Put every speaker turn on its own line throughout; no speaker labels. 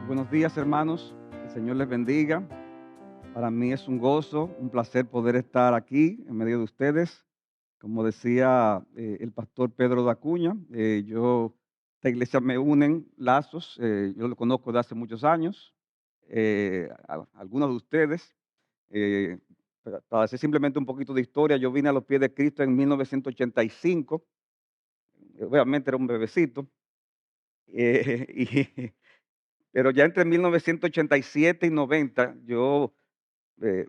Buenos días, hermanos. El Señor les bendiga. Para mí es un gozo, un placer poder estar aquí en medio de ustedes. Como decía el pastor Pedro de Acuña, esta iglesia me unen lazos. Yo lo conozco de hace muchos años. Algunos de ustedes. eh, para hacer simplemente un poquito de historia, yo vine a los pies de Cristo en 1985. Obviamente era un bebecito. Y pero ya entre 1987 y 90 yo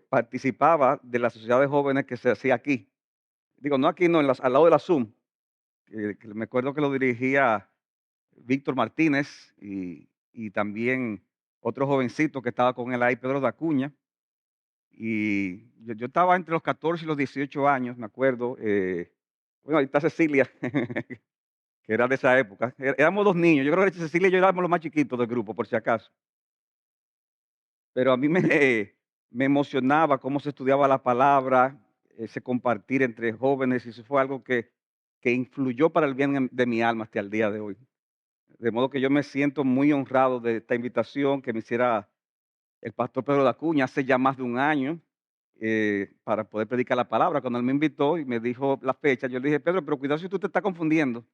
participaba de la sociedad de jóvenes que se hacía aquí. Digo, no aquí, no, al lado de la Zoom, que me acuerdo que lo dirigía Víctor Martínez y también otro jovencito que estaba con él ahí, Pedro de Acuña. Y yo estaba entre los 14 y los 18 años, me acuerdo. Bueno, ahí está Cecilia, que era de esa época. Éramos dos niños, yo creo que Cecilia y yo éramos los más chiquitos del grupo, por si acaso. Pero a mí me emocionaba cómo se estudiaba la palabra, ese compartir entre jóvenes, y eso fue algo que influyó para el bien de mi alma hasta el día de hoy. De modo que yo me siento muy honrado de esta invitación que me hiciera el pastor Pedro de Acuña hace ya más de un año, para poder predicar la palabra. Cuando él me invitó y me dijo la fecha, yo le dije: Pedro, pero cuidado si tú te estás confundiendo,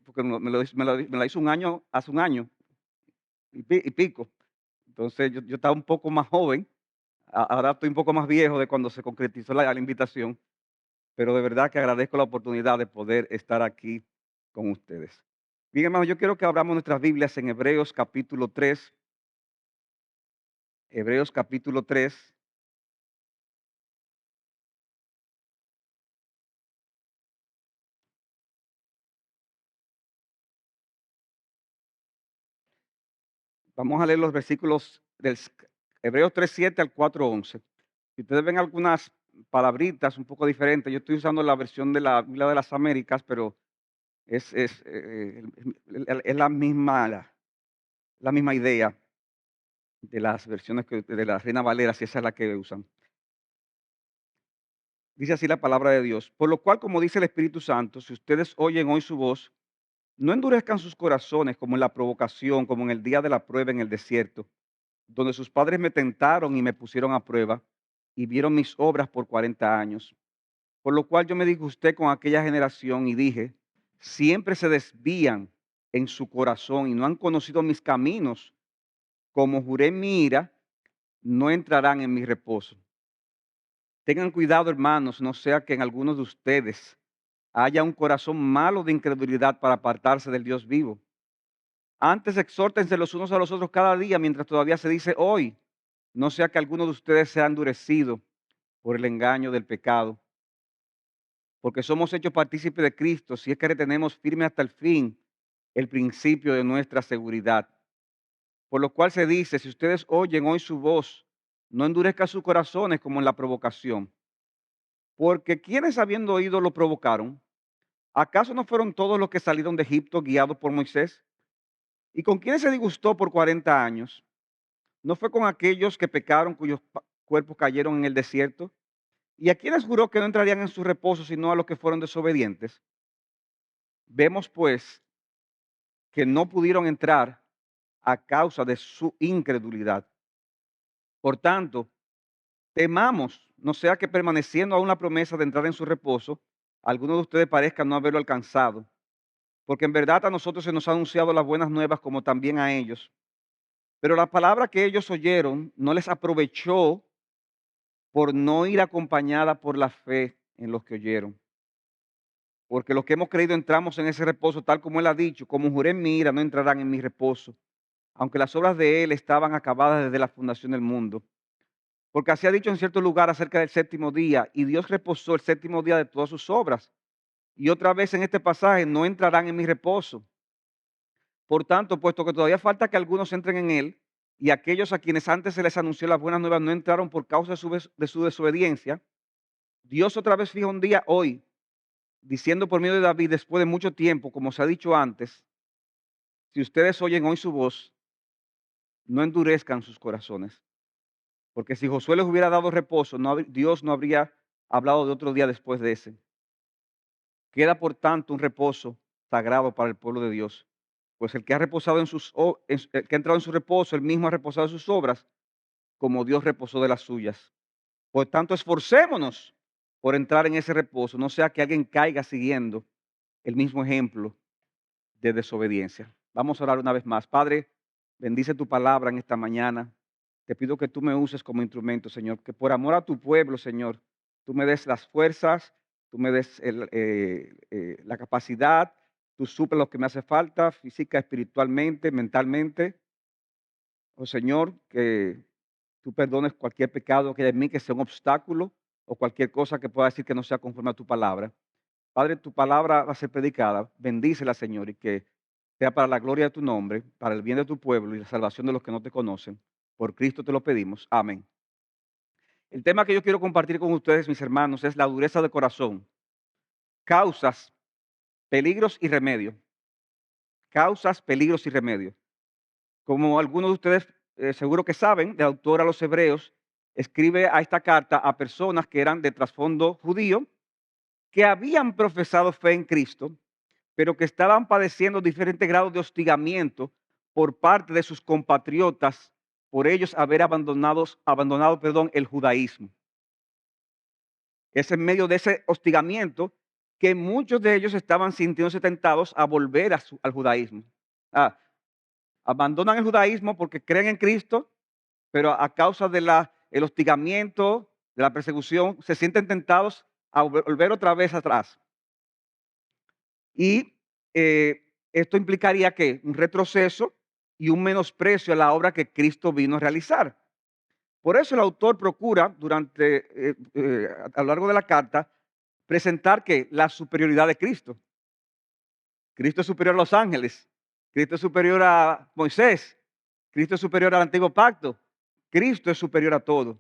porque me la hizo un año, hace un año y pico. Entonces yo estaba un poco más joven. Ahora estoy un poco más viejo de cuando se concretizó la invitación, pero de verdad que agradezco la oportunidad de poder estar aquí con ustedes. Bien, hermanos, yo quiero que abramos nuestras Biblias en Hebreos capítulo 3. Hebreos capítulo 3. Vamos a leer los versículos del Hebreos 3:7 al 4:11. Si ustedes ven algunas palabritas un poco diferentes, yo estoy usando la versión de la Biblia de las Américas, pero es la misma idea de las versiones de la Reina Valera, si esa es la que usan. Dice así la palabra de Dios: por lo cual, como dice el Espíritu Santo, si ustedes oyen hoy su voz, no endurezcan sus corazones como en la provocación, como en el día de la prueba en el desierto, donde sus padres me tentaron y me pusieron a prueba, y vieron mis obras por 40 años. Por lo cual yo me disgusté con aquella generación y dije: siempre se desvían en su corazón y no han conocido mis caminos. Como juré en mi ira, no entrarán en mi reposo. Tengan cuidado, hermanos, no sea que en algunos de ustedes haya un corazón malo de incredulidad para apartarse del Dios vivo. Antes exhórtense los unos a los otros cada día mientras todavía se dice hoy, no sea que alguno de ustedes sea endurecido por el engaño del pecado. Porque somos hechos partícipes de Cristo si es que retenemos firme hasta el fin el principio de nuestra seguridad. Por lo cual se dice: si ustedes oyen hoy su voz, no endurezcan sus corazones como en la provocación. Porque quienes habiendo oído lo provocaron, ¿acaso no fueron todos los que salieron de Egipto guiados por Moisés? ¿Y con quiénes se disgustó por 40 años? ¿No fue con aquellos que pecaron, cuyos cuerpos cayeron en el desierto? ¿Y a quienes juró que no entrarían en su reposo, sino a los que fueron desobedientes? Vemos pues que no pudieron entrar a causa de su incredulidad. Por tanto, temamos, no sea que permaneciendo aún la promesa de entrar en su reposo, algunos de ustedes parezcan no haberlo alcanzado. Porque en verdad a nosotros se nos ha anunciado las buenas nuevas como también a ellos. Pero la palabra que ellos oyeron no les aprovechó por no ir acompañada por la fe en los que oyeron. Porque los que hemos creído entramos en ese reposo, tal como él ha dicho: como juré en mi ira, no entrarán en mi reposo, aunque las obras de él estaban acabadas desde la fundación del mundo. Porque así ha dicho en cierto lugar acerca del séptimo día, y Dios reposó el séptimo día de todas sus obras. Y otra vez en este pasaje: no entrarán en mi reposo. Por tanto, puesto que todavía falta que algunos entren en él, y aquellos a quienes antes se les anunció las buenas nuevas no entraron por causa de su desobediencia, Dios otra vez fija un día hoy, diciendo por medio de David, después de mucho tiempo, como se ha dicho antes: si ustedes oyen hoy su voz, no endurezcan sus corazones. Porque si Josué les hubiera dado reposo, Dios no habría hablado de otro día después de ese. Queda por tanto un reposo sagrado para el pueblo de Dios. Pues el que ha reposado el que ha entrado en su reposo, él mismo ha reposado en sus obras, como Dios reposó de las suyas. Por tanto, esforcémonos por entrar en ese reposo, no sea que alguien caiga siguiendo el mismo ejemplo de desobediencia. Vamos a orar una vez más. Padre, bendice tu palabra en esta mañana. Te pido que tú me uses como instrumento, Señor, que por amor a tu pueblo, Señor, tú me des las fuerzas, tú me des la capacidad, tú suples lo que me hace falta, física, espiritualmente, mentalmente. Oh Señor, que tú perdones cualquier pecado que haya en mí que sea un obstáculo o cualquier cosa que pueda decir que no sea conforme a tu palabra. Padre, tu palabra va a ser predicada. Bendícela, Señor, y que sea para la gloria de tu nombre, para el bien de tu pueblo y la salvación de los que no te conocen. Por Cristo te lo pedimos. Amén. El tema que yo quiero compartir con ustedes, mis hermanos, es la dureza de corazón. Causas, peligros y remedio. Causas, peligros y remedio. Como algunos de ustedes seguro que saben, el autor a los Hebreos escribe a esta carta a personas que eran de trasfondo judío, que habían profesado fe en Cristo, pero que estaban padeciendo diferentes grados de hostigamiento por parte de sus compatriotas por ellos haber abandonado el judaísmo. Es en medio de ese hostigamiento que muchos de ellos estaban sintiéndose tentados a volver al judaísmo. Ah, abandonan el judaísmo porque creen en Cristo, pero a causa del hostigamiento, de la persecución, se sienten tentados a volver otra vez atrás. Y esto implicaría que un retroceso y un menosprecio a la obra que Cristo vino a realizar. Por eso el autor procura a lo largo de la carta presentar que la superioridad de Cristo. Cristo es superior a los ángeles, Cristo es superior a Moisés, Cristo es superior al antiguo pacto, Cristo es superior a todo.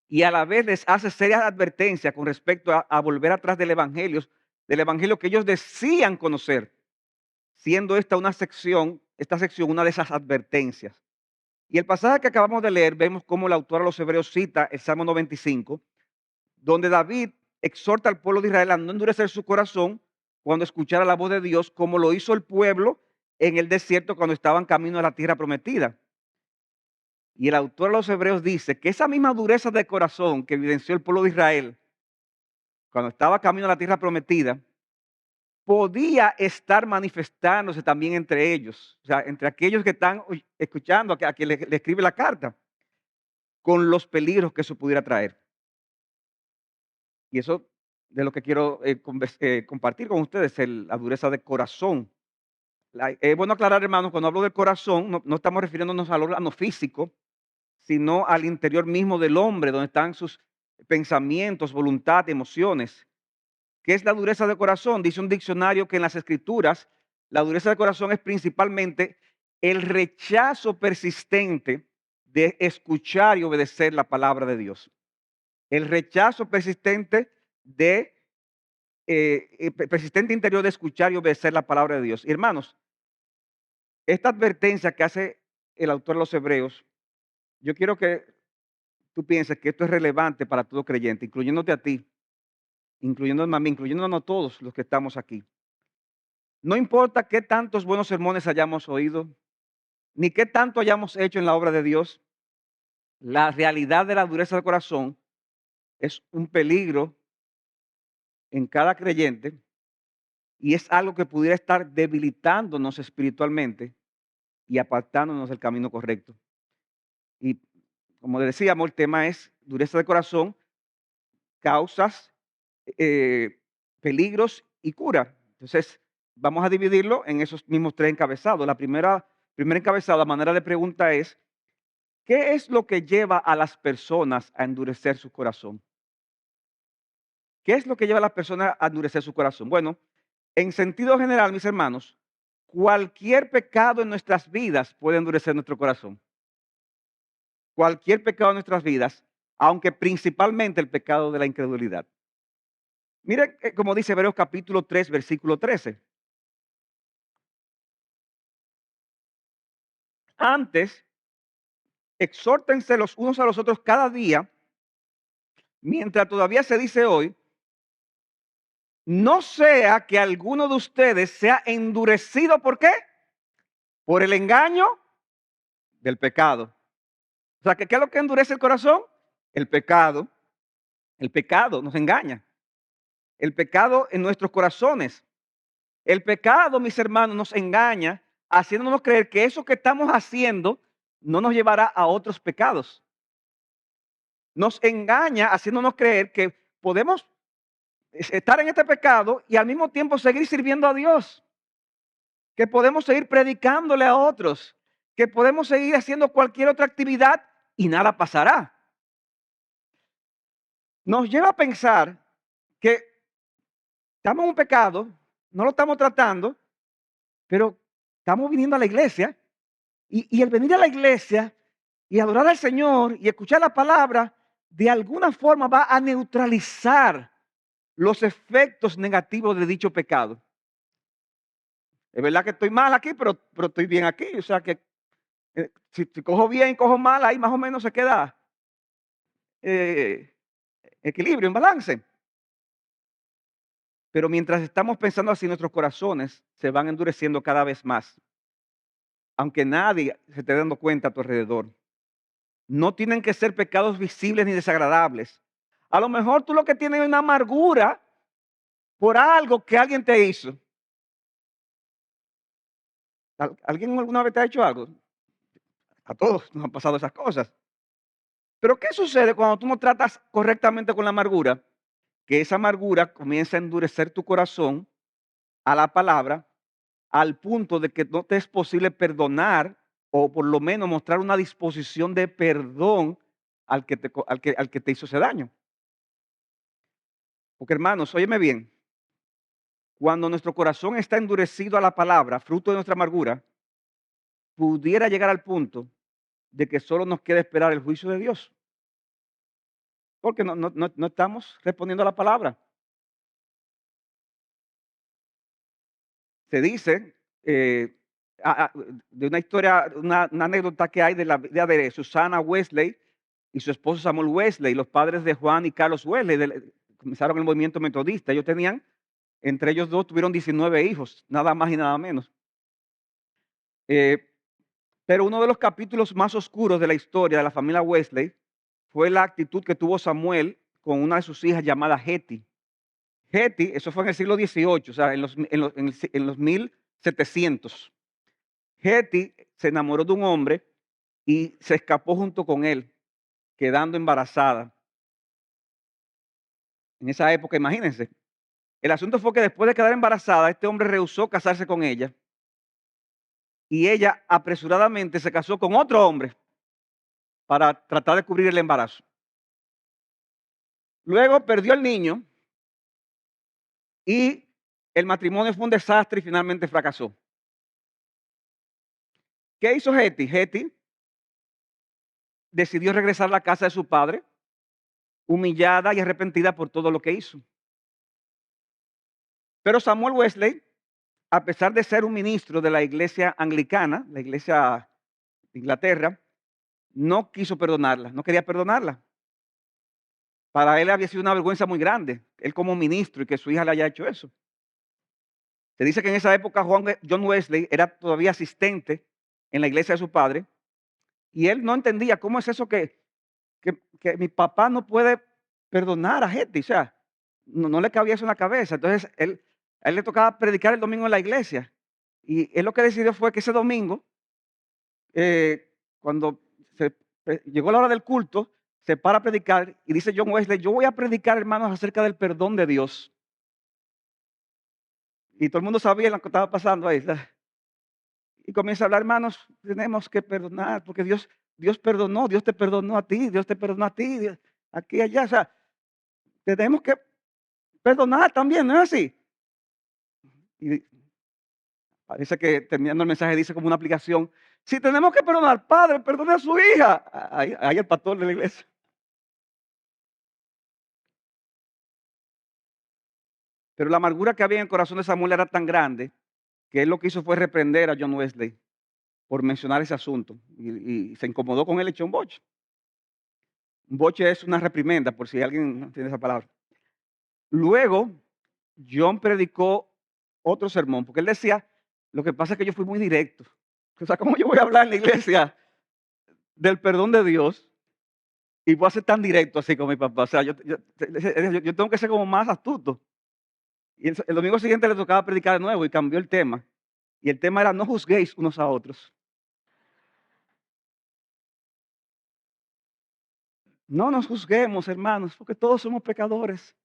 Y a la vez les hace serias advertencias con respecto a volver atrás del evangelio que ellos decían conocer, siendo esta sección una de esas advertencias. Y el pasaje que acabamos de leer, vemos cómo el autor a los Hebreos cita el Salmo 95, donde David exhorta al pueblo de Israel a no endurecer su corazón cuando escuchara la voz de Dios, como lo hizo el pueblo en el desierto cuando estaban camino a la tierra prometida. Y el autor de los Hebreos dice que esa misma dureza de corazón que evidenció el pueblo de Israel cuando estaba camino a la tierra prometida, podía estar manifestándose también entre ellos, o sea, entre aquellos que están escuchando a quien le escribe la carta, con los peligros que eso pudiera traer. Y eso de lo que quiero compartir con ustedes, la dureza de corazón. Es bueno aclarar, hermanos, cuando hablo del corazón, no estamos refiriéndonos al órgano físico, sino al interior mismo del hombre, donde están sus pensamientos, voluntad, emociones. ¿Qué es la dureza de corazón? Dice un diccionario que en las Escrituras, la dureza de corazón es principalmente el rechazo persistente de escuchar y obedecer la palabra de Dios. El rechazo persistente persistente interior de escuchar y obedecer la palabra de Dios. Y hermanos, esta advertencia que hace el autor de los Hebreos, yo quiero que tú pienses que esto es relevante para todo creyente, incluyéndote a ti, incluyéndome a mí, incluyéndonos a todos los que estamos aquí. No importa qué tantos buenos sermones hayamos oído, ni qué tanto hayamos hecho en la obra de Dios, la realidad de la dureza del corazón es un peligro en cada creyente y es algo que pudiera estar debilitándonos espiritualmente y apartándonos del camino correcto. Y como decíamos, el tema es dureza de corazón, causas, eh, peligros y cura. Entonces, vamos a dividirlo en esos mismos tres encabezados. Primer encabezado, la manera de pregunta es, ¿qué es lo que lleva a las personas a endurecer su corazón? ¿Qué es lo que lleva a las personas a endurecer su corazón? Bueno, en sentido general, mis hermanos, cualquier pecado en nuestras vidas puede endurecer nuestro corazón. Cualquier pecado en nuestras vidas, aunque principalmente el pecado de la incredulidad. Miren como dice Hebreos capítulo 3, versículo 13. Antes, exhórtense los unos a los otros cada día, mientras todavía se dice hoy, no sea que alguno de ustedes sea endurecido, ¿por qué? por el engaño del pecado. O sea, ¿qué es lo que endurece el corazón? El pecado. El pecado nos engaña. El pecado en nuestros corazones. El pecado, mis hermanos, nos engaña haciéndonos creer que eso que estamos haciendo no nos llevará a otros pecados. Nos engaña haciéndonos creer que podemos estar en este pecado y al mismo tiempo seguir sirviendo a Dios. Que podemos seguir predicándole a otros. Que podemos seguir haciendo cualquier otra actividad y nada pasará. Nos lleva a pensar que estamos en un pecado, no lo estamos tratando, pero estamos viniendo a la iglesia y el venir a la iglesia y adorar al Señor y escuchar la palabra, de alguna forma va a neutralizar los efectos negativos de dicho pecado. Es verdad que estoy mal aquí, pero estoy bien aquí. O sea que si cojo bien, cojo mal, ahí más o menos se queda eh, equilibrio, en balance. Pero mientras estamos pensando así, nuestros corazones se van endureciendo cada vez más. Aunque nadie se esté dando cuenta a tu alrededor. No tienen que ser pecados visibles ni desagradables. A lo mejor tú lo que tienes es una amargura por algo que alguien te hizo. ¿Alguien alguna vez te ha hecho algo? A todos nos han pasado esas cosas. Pero ¿qué sucede cuando tú no tratas correctamente con la amargura? Que esa amargura comienza a endurecer tu corazón a la palabra al punto de que no te es posible perdonar o por lo menos mostrar una disposición de perdón al que te hizo ese daño. Porque hermanos, óyeme bien, cuando nuestro corazón está endurecido a la palabra, fruto de nuestra amargura, pudiera llegar al punto de que solo nos queda esperar el juicio de Dios. Porque no estamos respondiendo a la palabra. Se dice de una historia, una anécdota que hay de la vida de Susana Wesley y su esposo Samuel Wesley, los padres de Juan y Carlos Wesley, comenzaron el movimiento metodista. Ellos tenían, entre ellos dos, tuvieron 19 hijos, nada más y nada menos. Pero uno de los capítulos más oscuros de la historia de la familia Wesley fue la actitud que tuvo Samuel con una de sus hijas llamada Hetty. Hetty, eso fue en el siglo XVIII, o sea, en los 1700. Hetty se enamoró de un hombre y se escapó junto con él, quedando embarazada. En esa época, imagínense. El asunto fue que después de quedar embarazada, este hombre rehusó casarse con ella y ella apresuradamente se casó con otro hombre para tratar de cubrir el embarazo. Luego perdió el niño y el matrimonio fue un desastre y finalmente fracasó. ¿Qué hizo Hetty? Hetty decidió regresar a la casa de su padre, humillada y arrepentida por todo lo que hizo. Pero Samuel Wesley, a pesar de ser un ministro de la iglesia anglicana, la iglesia de Inglaterra, no quiso perdonarla, no quería perdonarla. Para él había sido una vergüenza muy grande, él como ministro y que su hija le haya hecho eso. Se dice que en esa época John Wesley era todavía asistente en la iglesia de su padre y él no entendía cómo es eso que mi papá no puede perdonar a gente, o sea, no le cabía eso en la cabeza. Entonces a él le tocaba predicar el domingo en la iglesia y él lo que decidió fue que ese domingo, cuando llegó la hora del culto, se para a predicar y dice John Wesley: yo voy a predicar, hermanos, acerca del perdón de Dios. Y todo el mundo sabía lo que estaba pasando ahí. Y comienza a hablar: hermanos, tenemos que perdonar, porque Dios perdonó, Dios te perdonó a ti, Dios te perdonó a ti, aquí y allá. O sea, tenemos que perdonar también, ¿no es así? Y parece que terminando el mensaje dice como una aplicación: si tenemos que perdonar, padre, perdone a su hija. Ahí el pastor de la iglesia. Pero la amargura que había en el corazón de Samuel era tan grande que él lo que hizo fue reprender a John Wesley por mencionar ese asunto. Y se incomodó con él y echó un boche. Un boche es una reprimenda, por si alguien no entiende esa palabra. Luego, John predicó otro sermón, porque él decía: lo que pasa es que yo fui muy directo. O sea, ¿cómo yo voy a hablar en la iglesia del perdón de Dios y voy a ser tan directo así con mi papá? O sea, yo tengo que ser como más astuto. Y el domingo siguiente le tocaba predicar de nuevo y cambió el tema. Y el tema era: no juzguéis unos a otros. No nos juzguemos, hermanos, porque todos somos pecadores.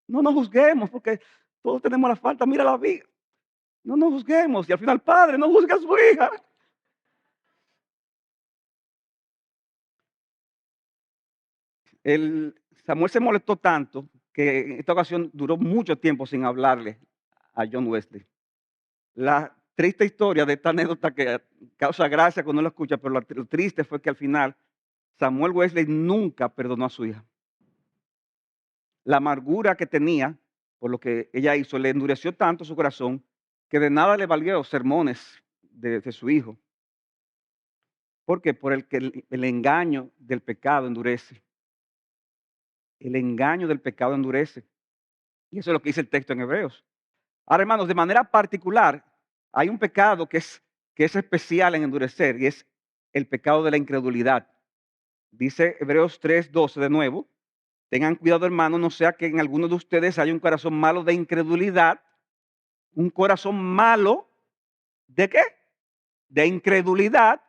No nos juzguemos, porque todos tenemos la falta. Mira la vida. No nos juzguemos. Y al final, padre, no juzgue a su hija. El, Samuel se molestó tanto que en esta ocasión duró mucho tiempo sin hablarle a John Wesley. La triste historia de esta anécdota que causa gracia cuando uno lo escucha, pero lo triste fue que al final Samuel Wesley nunca perdonó a su hija. La amargura que tenía por lo que ella hizo le endureció tanto su corazón que de nada le valió los sermones de su hijo. ¿Por qué? Por el engaño del pecado endurece. El engaño del pecado endurece. Y eso es lo que dice el texto en Hebreos. Ahora, hermanos, de manera particular, hay un pecado que es especial en endurecer y es el pecado de la incredulidad. Dice Hebreos 3:12 de nuevo: tengan cuidado, hermanos, no sea que en alguno de ustedes haya un corazón malo de incredulidad. Un corazón malo, ¿de qué? De incredulidad,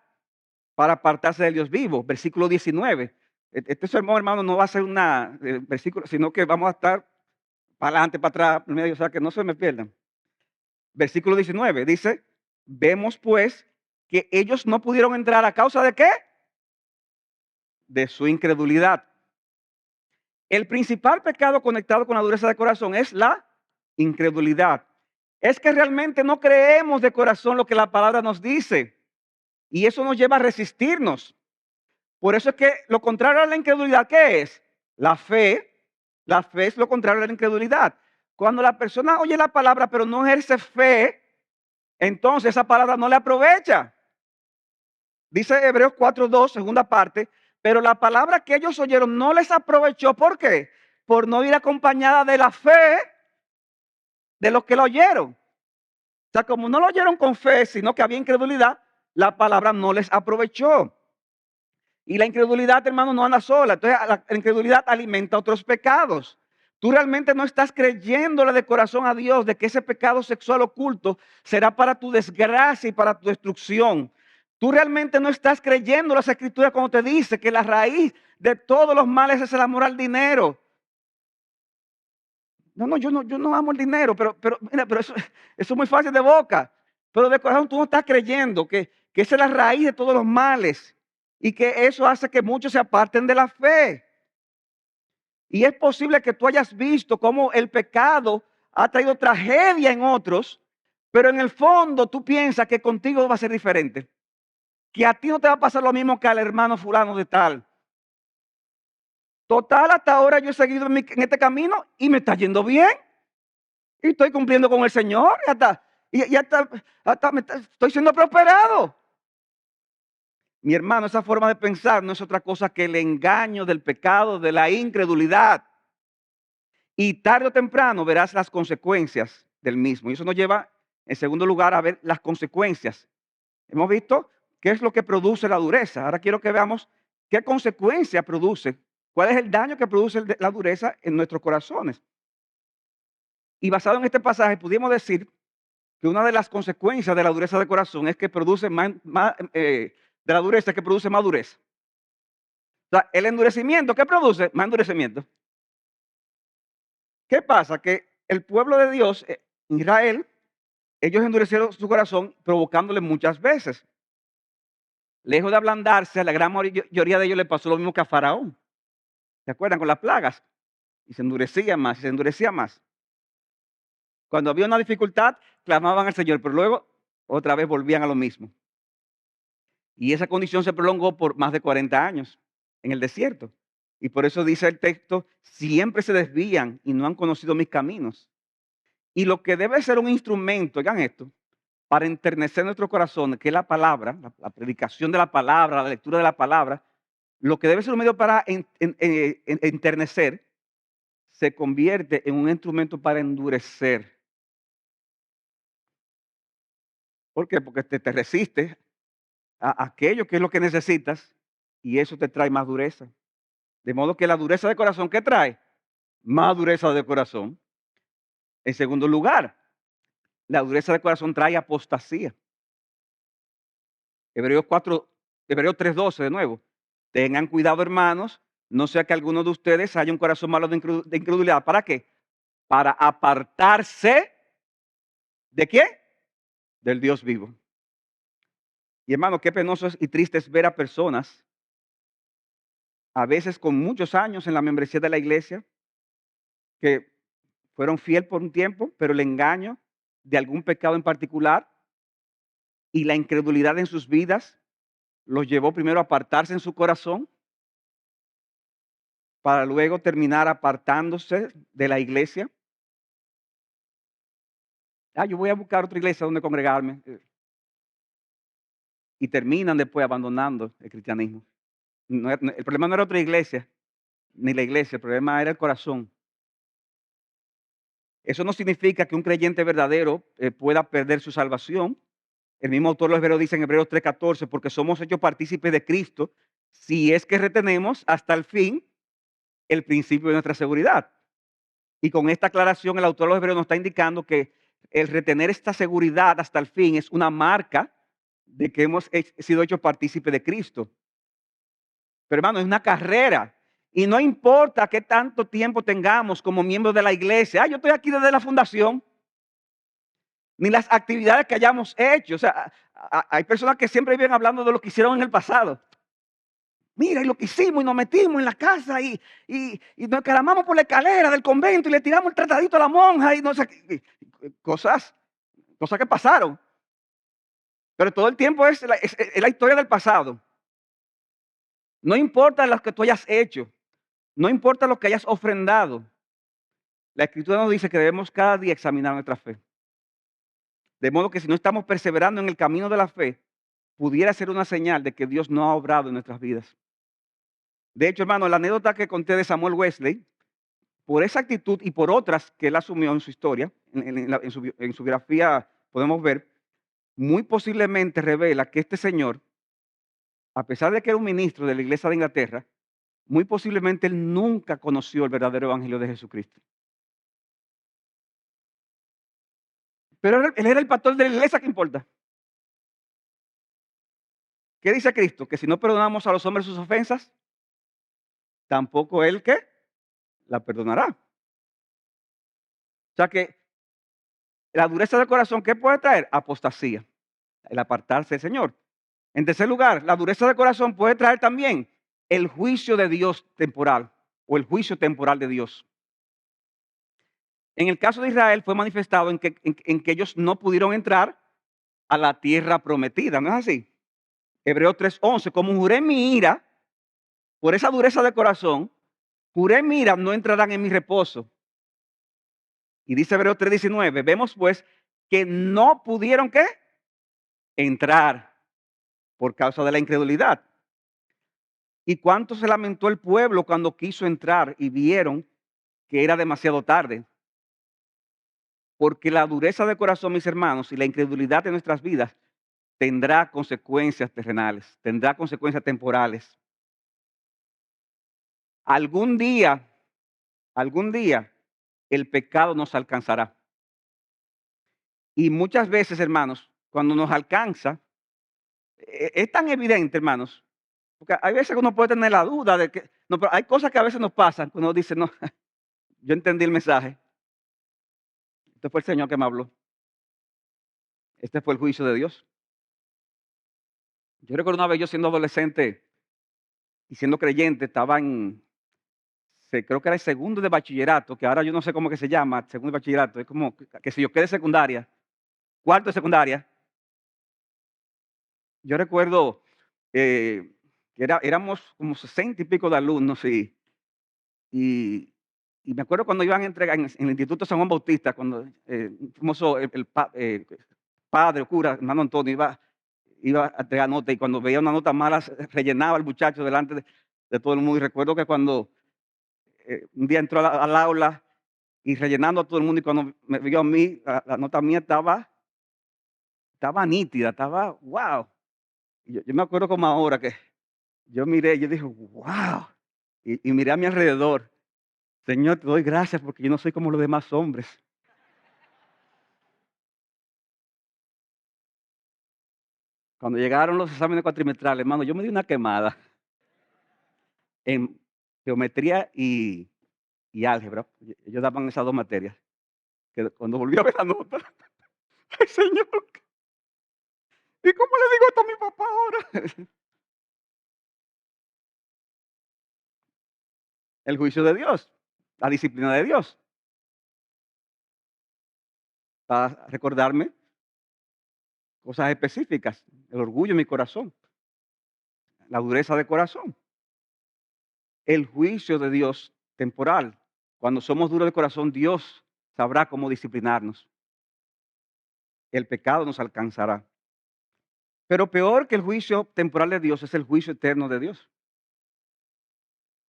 para apartarse del Dios vivo. Versículo 19. Este sermón, hermano, no va a ser una versículo, sino que vamos a estar para adelante, para atrás, medio, o sea, que no se me pierdan. Versículo 19 dice: vemos pues que ellos no pudieron entrar a causa de qué? De su incredulidad. El principal pecado conectado con la dureza de corazón es la incredulidad. Es que realmente no creemos de corazón lo que la palabra nos dice. Y eso nos lleva a resistirnos. Por eso es que lo contrario a la incredulidad, ¿qué es? La fe. La fe es lo contrario a la incredulidad. Cuando la persona oye la palabra pero no ejerce fe, entonces esa palabra no le aprovecha. Dice Hebreos 4:2, segunda parte: pero la palabra que ellos oyeron no les aprovechó. ¿Por qué? Por no ir acompañada de la fe de los que lo oyeron. O sea, como no lo oyeron con fe, sino que había incredulidad, la palabra no les aprovechó. Y la incredulidad, hermano, no anda sola. Entonces, la incredulidad alimenta otros pecados. Tú realmente no estás creyéndole de corazón a Dios de que ese pecado sexual oculto será para tu desgracia y para tu destrucción. Tú realmente no estás creyendo las escrituras cuando te dice que la raíz de todos los males es el amor al dinero. No, yo no amo el dinero, mira, pero eso es muy fácil de boca. Pero de corazón tú no estás creyendo que esa es la raíz de todos los males y que eso hace que muchos se aparten de la fe. Y es posible que tú hayas visto cómo el pecado ha traído tragedia en otros, pero en el fondo tú piensas que contigo va a ser diferente. Que a ti no te va a pasar lo mismo que al hermano fulano de tal. Total, hasta ahora yo he seguido en este camino y me está yendo bien. Y estoy cumpliendo con el Señor. Estoy siendo prosperado. Mi hermano, esa forma de pensar no es otra cosa que el engaño del pecado, de la incredulidad. Y tarde o temprano verás las consecuencias del mismo. Y eso nos lleva, en segundo lugar, a ver las consecuencias. Hemos visto qué es lo que produce la dureza. Ahora quiero que veamos qué consecuencia produce, cuál es el daño que produce la dureza en nuestros corazones. Y basado en este pasaje, pudimos decir que una de las consecuencias de la dureza de corazón es que produce de la dureza que produce más dureza. O sea, el endurecimiento, ¿qué produce? Más endurecimiento. ¿Qué pasa? Que el pueblo de Dios, Israel, ellos endurecieron su corazón provocándole muchas veces. Lejos de ablandarse, a la gran mayoría de ellos le pasó lo mismo que a Faraón. ¿Se acuerdan? Con las plagas. Y se endurecía más, y se endurecía más. Cuando había una dificultad, clamaban al Señor, pero luego otra vez volvían a lo mismo. Y esa condición se prolongó por más de 40 años en el desierto. Y por eso dice el texto: siempre se desvían y no han conocido mis caminos. Y lo que debe ser un instrumento, oigan esto, para enternecer nuestro corazón, que es la palabra, la predicación de la palabra, la lectura de la palabra, lo que debe ser un medio para enternecer, se convierte en un instrumento para endurecer. ¿Por qué? Porque te resistes aquello que es lo que necesitas y eso te trae más dureza. De modo que la dureza de corazón, ¿qué trae? Más dureza de corazón. En segundo lugar, la dureza de corazón trae apostasía. Hebreos 4, Hebreos 3:12 de nuevo. Tengan cuidado, hermanos, no sea que alguno de ustedes haya un corazón malo de incredulidad. ¿Para qué? Para apartarse de quién? Del Dios vivo. Y hermano, qué penoso y triste es ver a personas, a veces con muchos años en la membresía de la iglesia, que fueron fiel por un tiempo, pero el engaño de algún pecado en particular y la incredulidad en sus vidas los llevó primero a apartarse en su corazón para luego terminar apartándose de la iglesia. Yo voy a buscar otra iglesia donde congregarme. Y terminan después abandonando el cristianismo. El problema no era otra iglesia, ni la iglesia, el problema era el corazón. Eso no significa que un creyente verdadero pueda perder su salvación. El mismo autor de los Hebreos dice en Hebreos 3:14, porque somos hechos partícipes de Cristo, si es que retenemos hasta el fin el principio de nuestra seguridad. Y con esta aclaración, el autor de los Hebreos nos está indicando que el retener esta seguridad hasta el fin es una marca de que hemos sido hechos partícipes de Cristo. Pero hermano, es una carrera. Y no importa qué tanto tiempo tengamos como miembros de la iglesia. Yo estoy aquí desde la fundación. Ni las actividades que hayamos hecho. O sea, hay personas que siempre viven hablando de lo que hicieron en el pasado. Mira, y lo que hicimos y nos metimos en la casa y nos caramamos por la escalera del convento y le tiramos el tratadito a la monja y no sé qué. Cosas que pasaron. Pero todo el tiempo es la historia del pasado. No importa lo que tú hayas hecho. No importa lo que hayas ofrendado. La Escritura nos dice que debemos cada día examinar nuestra fe. De modo que si no estamos perseverando en el camino de la fe, pudiera ser una señal de que Dios no ha obrado en nuestras vidas. De hecho, hermano, la anécdota que conté de Samuel Wesley, por esa actitud y por otras que él asumió en su historia, en su biografía podemos ver, muy posiblemente revela que este señor, a pesar de que era un ministro de la iglesia de Inglaterra, muy posiblemente él nunca conoció el verdadero evangelio de Jesucristo. Pero él era el pastor de la iglesia, ¿qué importa? ¿Qué dice Cristo? Que si no perdonamos a los hombres sus ofensas, tampoco él que la perdonará. O sea que la dureza del corazón, ¿qué puede traer? Apostasía, el apartarse del Señor. En tercer lugar, la dureza del corazón puede traer también el juicio de Dios temporal o el juicio temporal de Dios. En el caso de Israel fue manifestado en que ellos no pudieron entrar a la tierra prometida, ¿no es así? Hebreos 3:11, como juré en mi ira, por esa dureza de corazón, juré en mi ira, no entrarán en mi reposo. Y dice Hebreos 3:19, vemos pues que no pudieron ¿qué? Entrar por causa de la incredulidad. ¿Y cuánto se lamentó el pueblo cuando quiso entrar y vieron que era demasiado tarde? Porque la dureza de corazón, mis hermanos, y la incredulidad de nuestras vidas tendrá consecuencias terrenales, tendrá consecuencias temporales. Algún día, el pecado nos alcanzará. Y muchas veces, hermanos, cuando nos alcanza, es tan evidente, hermanos, porque hay veces que uno puede tener la duda de que, no, pero hay cosas que a veces nos pasan, que uno dice, no, yo entendí el mensaje. Este fue el Señor que me habló. Este fue el juicio de Dios. Yo recuerdo una vez yo siendo adolescente y siendo creyente, estaba creo que era el segundo de bachillerato, que ahora yo no sé cómo que se llama, segundo de bachillerato, es como que si yo quedé secundaria, cuarto de secundaria. Yo recuerdo que éramos como 60 y pico de alumnos y me acuerdo cuando iban a entregar en el Instituto San Juan Bautista, cuando un famoso padre o cura, hermano Antonio, iba a entregar nota y cuando veía una nota mala rellenaba al muchacho delante de todo el mundo. Y recuerdo que cuando un día entró al aula y rellenando a todo el mundo y cuando me vio a mí, la nota mía estaba nítida, estaba wow. Y yo me acuerdo como ahora que yo miré, yo dije: "Guau", y miré a mi alrededor. Señor, te doy gracias porque yo no soy como los demás hombres. Cuando llegaron los exámenes cuatrimestrales, hermano, yo me di una quemada en geometría y álgebra. Ellos daban esas 2 materias, que cuando volví a ver la nota, ay, Señor, ¿y cómo le digo esto a mi papá ahora? El juicio de Dios, la disciplina de Dios, para recordarme cosas específicas, el orgullo en mi corazón, la dureza de corazón, el juicio de Dios temporal. Cuando somos duros de corazón, Dios sabrá cómo disciplinarnos. El pecado nos alcanzará. Pero peor que el juicio temporal de Dios es el juicio eterno de Dios.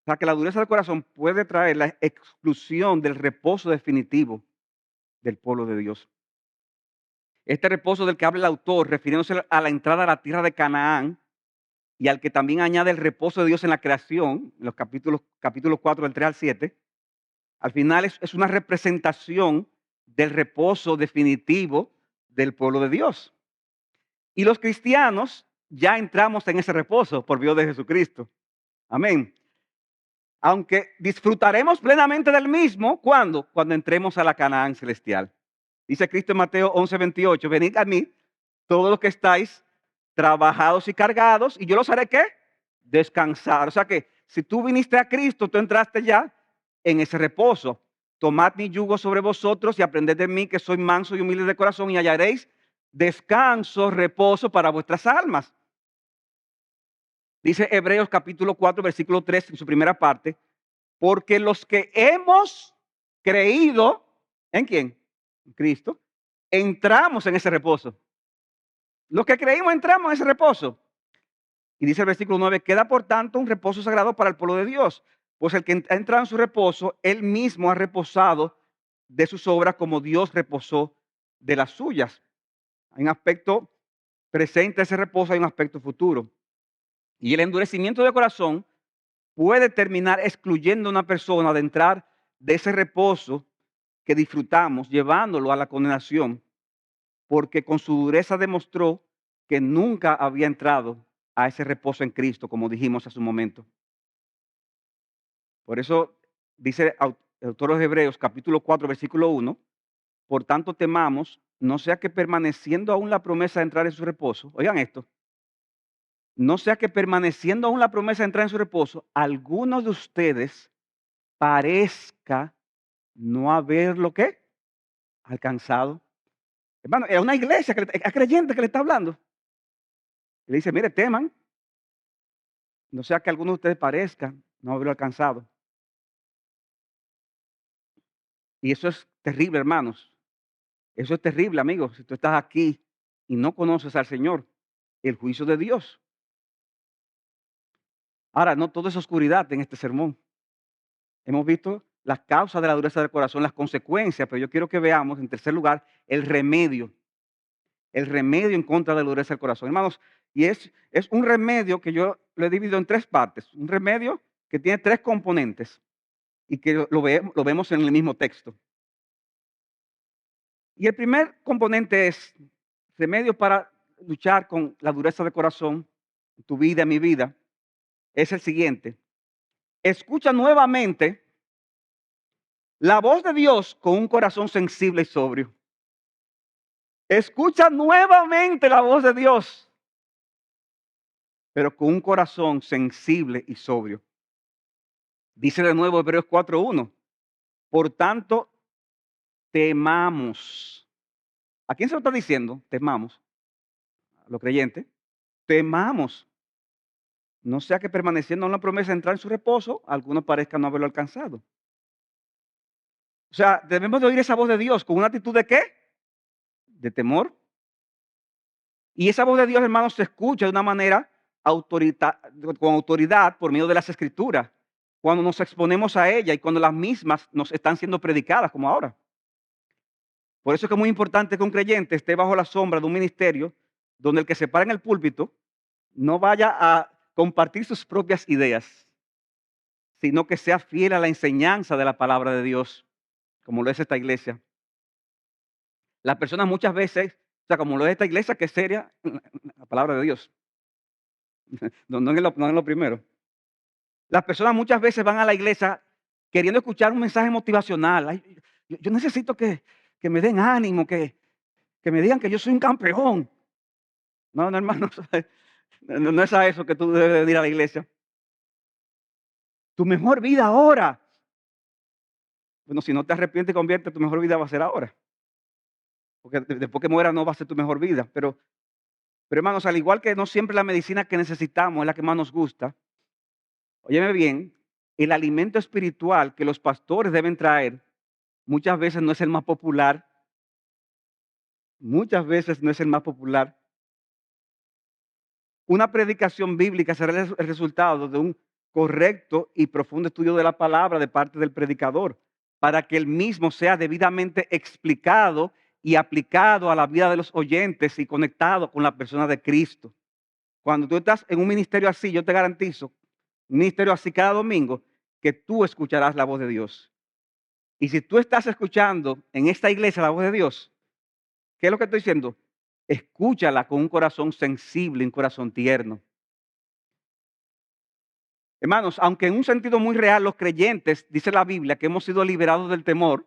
O sea, que la dureza del corazón puede traer la exclusión del reposo definitivo del pueblo de Dios. Este reposo del que habla el autor, refiriéndose a la entrada a la tierra de Canaán y al que también añade el reposo de Dios en la creación, en los capítulos 4 del 3 al 7, al final es una representación del reposo definitivo del pueblo de Dios. Y los cristianos ya entramos en ese reposo por medio de Jesucristo. Amén. Aunque disfrutaremos plenamente del mismo, ¿cuándo? Cuando entremos a la Canaán celestial. Dice Cristo en Mateo 11:28, venid a mí, todos los que estáis trabajados y cargados, y yo los haré, ¿qué? Descansar. O sea que si tú viniste a Cristo, tú entraste ya en ese reposo. Tomad mi yugo sobre vosotros y aprended de mí, que soy manso y humilde de corazón, y hallaréis descanso, reposo para vuestras almas. Dice Hebreos capítulo 4, versículo 3 en su primera parte, porque los que hemos creído, ¿en quién? En Cristo, entramos en ese reposo. Los que creímos entramos en ese reposo. Y dice el versículo 9, queda por tanto un reposo sagrado para el pueblo de Dios, pues el que ha entrado en su reposo, él mismo ha reposado de sus obras como Dios reposó de las suyas. Hay un aspecto presente de ese reposo, hay un aspecto futuro. Y el endurecimiento de corazón puede terminar excluyendo a una persona de entrar de ese reposo que disfrutamos, llevándolo a la condenación, porque con su dureza demostró que nunca había entrado a ese reposo en Cristo, como dijimos hace un momento. Por eso dice el autor de los Hebreos, capítulo 4, versículo 1, por tanto temamos, no sea que permaneciendo aún la promesa de entrar en su reposo, oigan esto, no sea que permaneciendo aún la promesa de entrar en su reposo, algunos de ustedes parezca no haber lo que alcanzado. Hermano, es una iglesia, es creyente que le está hablando. Le dice, mire, teman, no sea que alguno de ustedes parezca no haberlo alcanzado. Y eso es terrible, hermanos. Eso es terrible, amigos. Si tú estás aquí y no conoces al Señor, el juicio de Dios. Ahora, no todo es oscuridad en este sermón. Hemos visto las causas de la dureza del corazón, las consecuencias, pero yo quiero que veamos, en tercer lugar, el remedio en contra de la dureza del corazón. Hermanos, y es un remedio que yo lo he dividido en 3 partes. Un remedio que tiene 3 componentes y que lo vemos en el mismo texto. Y el primer componente es remedio para luchar con la dureza de corazón, tu vida, mi vida, es el siguiente. Escucha nuevamente la voz de Dios con un corazón sensible y sobrio. Escucha nuevamente la voz de Dios, pero con un corazón sensible y sobrio. Dice de nuevo Hebreos 4:1. Por tanto, temamos. ¿A quién se lo está diciendo? Temamos. A los creyentes. Temamos. No sea que permaneciendo en la promesa de entrar en su reposo, algunos parezcan no haberlo alcanzado. O sea, debemos de oír esa voz de Dios con una actitud de ¿qué? De temor. Y esa voz de Dios, hermanos, se escucha de una manera con autoridad por medio de las Escrituras, cuando nos exponemos a ella y cuando las mismas nos están siendo predicadas, como ahora. Por eso es que es muy importante que un creyente esté bajo la sombra de un ministerio donde el que se para en el púlpito no vaya a compartir sus propias ideas, sino que sea fiel a la enseñanza de la palabra de Dios, como lo es esta iglesia. Las personas muchas veces, o sea, como lo es esta iglesia, que es seria, la palabra de Dios, no es lo primero. Las personas muchas veces van a la iglesia queriendo escuchar un mensaje motivacional. Ay, yo necesito que me den ánimo, que me digan que yo soy un campeón. No, hermano, no es a eso que tú debes venir a la iglesia. Tu mejor vida ahora. Bueno, si no te arrepientes y conviertes, tu mejor vida va a ser ahora. Porque después que mueras no va a ser tu mejor vida. Pero hermanos, al igual que no siempre la medicina que necesitamos es la que más nos gusta, óyeme bien, el alimento espiritual que los pastores deben traer muchas veces no es el más popular, muchas veces no es el más popular. Una predicación bíblica será el resultado de un correcto y profundo estudio de la palabra de parte del predicador, para que el mismo sea debidamente explicado y aplicado a la vida de los oyentes y conectado con la persona de Cristo. Cuando tú estás en un ministerio así, yo te garantizo, un ministerio así cada domingo, que tú escucharás la voz de Dios. Y si tú estás escuchando en esta iglesia la voz de Dios, ¿qué es lo que estoy diciendo? Escúchala con un corazón sensible, un corazón tierno. Hermanos, aunque en un sentido muy real los creyentes, dice la Biblia, que hemos sido liberados del temor,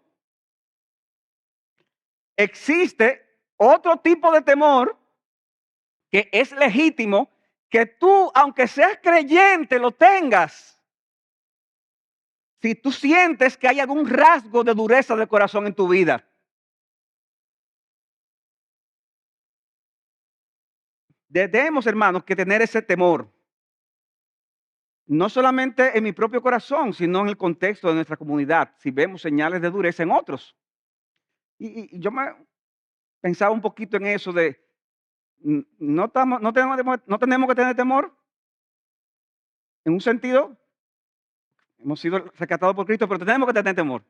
existe otro tipo de temor que es legítimo, que tú, aunque seas creyente, lo tengas. Si tú sientes que hay algún rasgo de dureza de corazón en tu vida. Debemos, hermanos, que tener ese temor. No solamente en mi propio corazón, sino en el contexto de nuestra comunidad, si vemos señales de dureza en otros. Y yo me pensaba un poquito en eso de, no tenemos que tener temor, en un sentido, hemos sido rescatados por Cristo, pero tenemos que tener temor.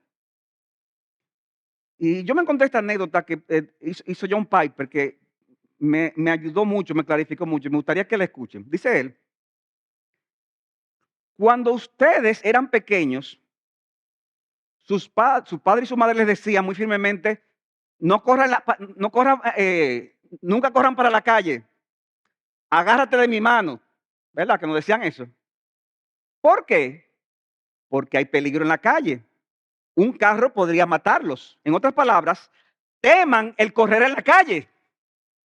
Y yo me encontré esta anécdota que hizo John Piper, que me ayudó mucho, me clarificó mucho, me gustaría que la escuchen. Dice él, cuando ustedes eran pequeños, su padre y su madre les decían muy firmemente, no corran, nunca corran para la calle, agárrate de mi mano, ¿verdad? Que nos decían eso. ¿Por qué? Porque hay peligro en la calle. Un carro podría matarlos. En otras palabras, teman el correr en la calle.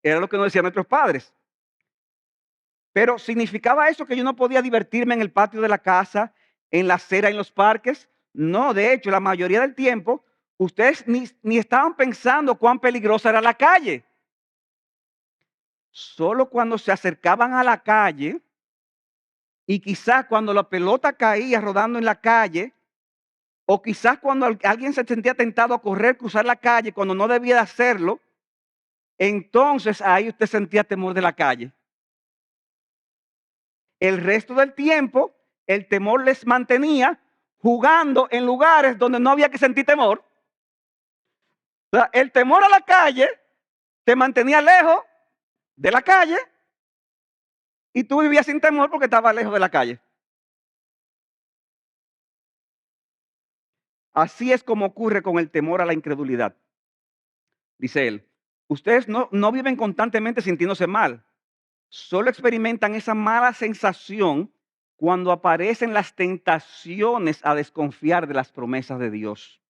Era lo que nos decían nuestros padres. Pero ¿significaba eso que yo no podía divertirme en el patio de la casa, en la acera, en los parques? No, de hecho, la mayoría del tiempo, ustedes ni estaban pensando cuán peligrosa era la calle. Solo cuando se acercaban a la calle y quizás cuando la pelota caía rodando en la calle, o quizás cuando alguien se sentía tentado a correr, cruzar la calle cuando no debía de hacerlo, entonces ahí usted sentía temor de la calle. El resto del tiempo, el temor les mantenía jugando en lugares donde no había que sentir temor. O sea, el temor a la calle te mantenía lejos de la calle y tú vivías sin temor porque estabas lejos de la calle. Así es como ocurre con el temor a la incredulidad. Dice él, ustedes no viven constantemente sintiéndose mal, solo experimentan esa mala sensación cuando aparecen las tentaciones a desconfiar de las promesas de Dios.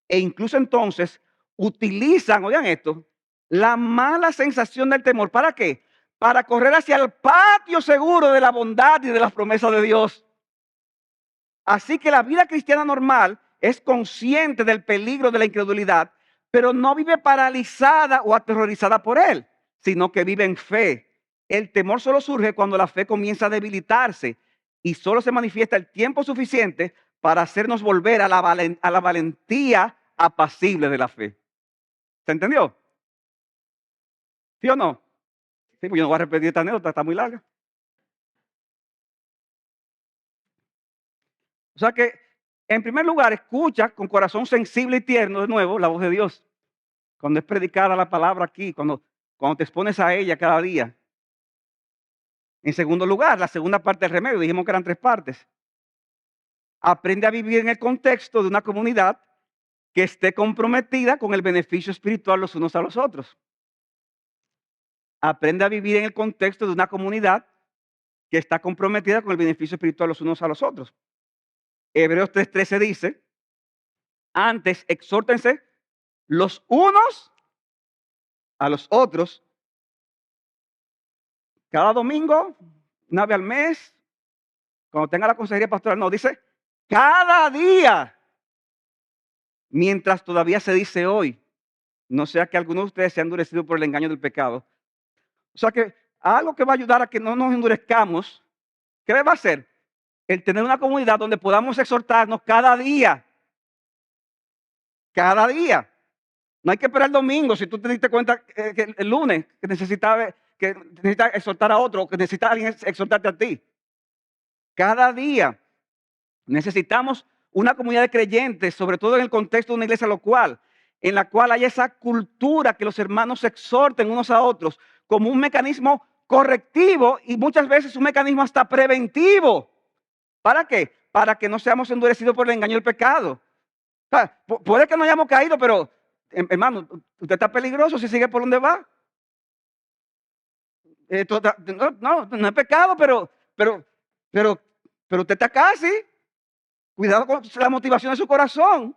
E incluso entonces utilizan, oigan esto, la mala sensación del temor. ¿Para qué? Para correr hacia el patio seguro de la bondad y de las promesas de Dios. Así que la vida cristiana normal es consciente del peligro de la incredulidad, pero no vive paralizada o aterrorizada por él, sino que vive en fe. El temor solo surge cuando la fe comienza a debilitarse y solo se manifiesta el tiempo suficiente para hacernos volver a la valentía apacible de la fe. ¿Se entendió? ¿Sí o no? Sí, pues yo no voy a repetir esta anécdota, está muy larga. O sea que, en primer lugar, escucha con corazón sensible y tierno de nuevo la voz de Dios. Cuando es predicada la palabra aquí, cuando te expones a ella cada día. En segundo lugar, la segunda parte del remedio, dijimos que eran 3 partes. Aprende a vivir en el contexto de una comunidad que esté comprometida con el beneficio espiritual los unos a los otros. Aprende a vivir en el contexto de una comunidad que está comprometida con el beneficio espiritual los unos a los otros. Hebreos 3:13 dice, antes exhórtense los unos a los otros cada domingo, una vez al mes, cuando tenga la consejería pastoral, no, dice cada día, mientras todavía se dice hoy, no sea que algunos de ustedes se han endurecido por el engaño del pecado. O sea que algo que va a ayudar a que no nos endurezcamos, ¿qué va a hacer? El tener una comunidad donde podamos exhortarnos cada día. Cada día. No hay que esperar el domingo. Si tú te diste cuenta que el lunes que necesitas exhortar a otro, que necesita alguien exhortarte a ti. Cada día necesitamos una comunidad de creyentes, sobre todo en el contexto de una iglesia local, en la cual haya esa cultura que los hermanos se exhorten unos a otros como un mecanismo correctivo y muchas veces un mecanismo hasta preventivo. ¿Para qué? Para que no seamos endurecidos por el engaño del pecado. O sea, puede que no hayamos caído, pero hermano, usted está peligroso si sigue por donde va. No es pecado, pero, pero usted está casi. Cuidado con la motivación de su corazón.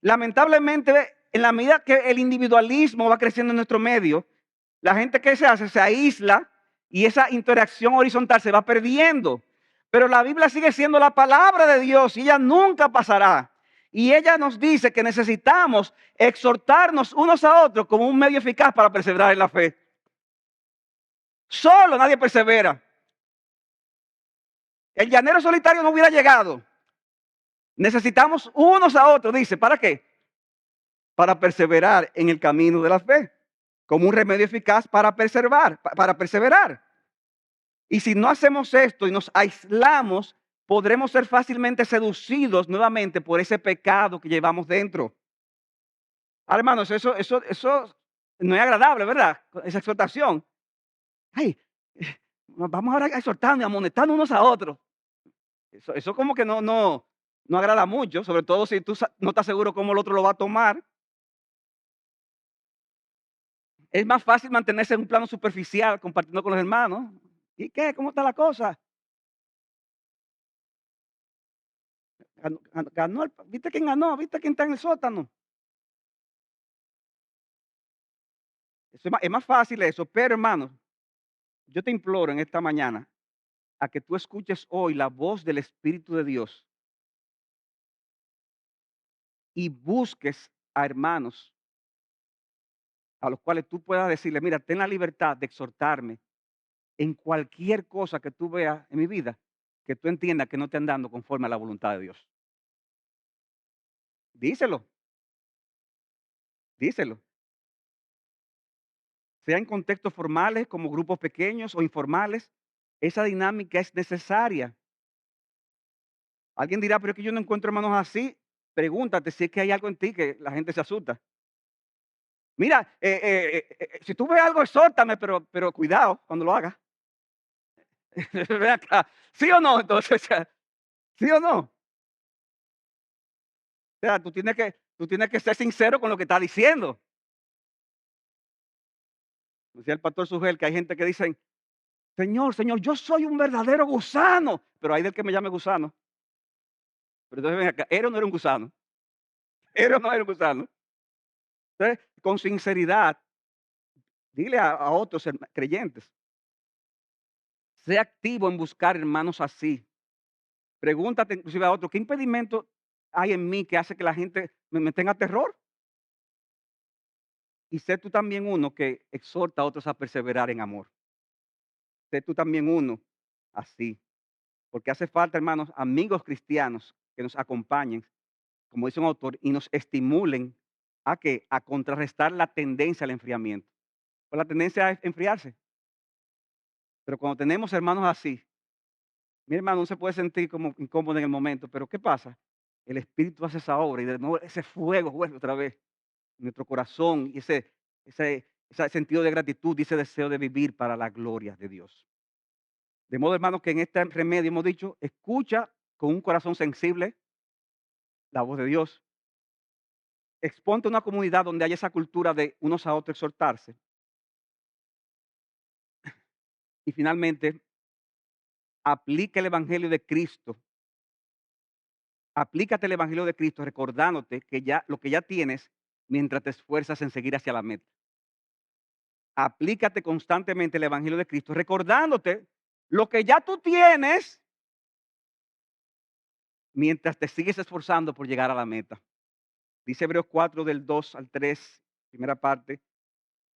Lamentablemente, en la medida que el individualismo va creciendo en nuestro medio, la gente que se hace se aísla y esa interacción horizontal se va perdiendo. Pero la Biblia sigue siendo la palabra de Dios y ella nunca pasará. Y ella nos dice que necesitamos exhortarnos unos a otros como un medio eficaz para perseverar en la fe. Solo nadie persevera. El llanero solitario no hubiera llegado. Necesitamos unos a otros, dice, ¿para qué? Para perseverar en el camino de la fe, como un remedio eficaz para perseverar. Y si no hacemos esto y nos aislamos, podremos ser fácilmente seducidos nuevamente por ese pecado que llevamos dentro. Ahora, hermanos, eso no es agradable, ¿verdad? Esa exhortación. Ay, vamos ahora a exhortarnos y amonestando unos a otros. Eso como que no agrada mucho, sobre todo si tú no estás seguro cómo el otro lo va a tomar. Es más fácil mantenerse en un plano superficial compartiendo con los hermanos. ¿Y qué? ¿Cómo está la cosa? ¿Viste quién ganó? ¿Viste quién está en el sótano? Es más fácil eso, pero hermanos, yo te imploro en esta mañana a que tú escuches hoy la voz del Espíritu de Dios y busques a hermanos a los cuales tú puedas decirle, mira, ten la libertad de exhortarme en cualquier cosa que tú veas en mi vida, que tú entiendas que no te andando conforme a la voluntad de Dios. Díselo, díselo. Sea en contextos formales como grupos pequeños o informales, esa dinámica es necesaria. Alguien dirá, pero es que yo no encuentro hermanos así. Pregúntate si es que hay algo en ti que la gente se asusta. Mira, si tú ves algo, exhórtame, pero cuidado cuando lo hagas. Ven acá. ¿Sí o no? Entonces, ¿sí o no? O sea, tú tienes que ser sincero con lo que estás diciendo. Decía el pastor Sugel que hay gente que dicen, Señor, Señor, yo soy un verdadero gusano, pero hay del que me llame gusano. Pero entonces ven acá, ¿era o no era un gusano? ¿Era o no era un gusano? Entonces, con sinceridad, dile a otros creyentes, sé activo en buscar hermanos así. Pregúntate inclusive a otro, ¿qué impedimento hay en mí que hace que la gente me tenga terror? Y sé tú también uno que exhorta a otros a perseverar en amor. Sé tú también uno así. Porque hace falta, hermanos, amigos cristianos que nos acompañen, como dice un autor, y nos estimulen a que a contrarrestar la tendencia al enfriamiento. Pues la tendencia es enfriarse. Pero cuando tenemos hermanos así, mi hermano no se puede sentir como incómodo en el momento, pero ¿qué pasa? El Espíritu hace esa obra y de nuevo ese fuego vuelve otra vez en nuestro corazón y ese ese sentido de gratitud y ese deseo de vivir para la gloria de Dios. De modo, hermanos, que en este remedio hemos dicho, escucha con un corazón sensible la voz de Dios. Exponte a una comunidad donde haya esa cultura de unos a otros exhortarse. Y finalmente, aplica el Evangelio de Cristo. Aplícate el Evangelio de Cristo recordándote que ya lo que ya tienes mientras te esfuerzas en seguir hacia la meta. Aplícate constantemente el Evangelio de Cristo recordándote lo que ya tú tienes mientras te sigues esforzando por llegar a la meta. Dice Hebreos 4 del 2 al 3, primera parte,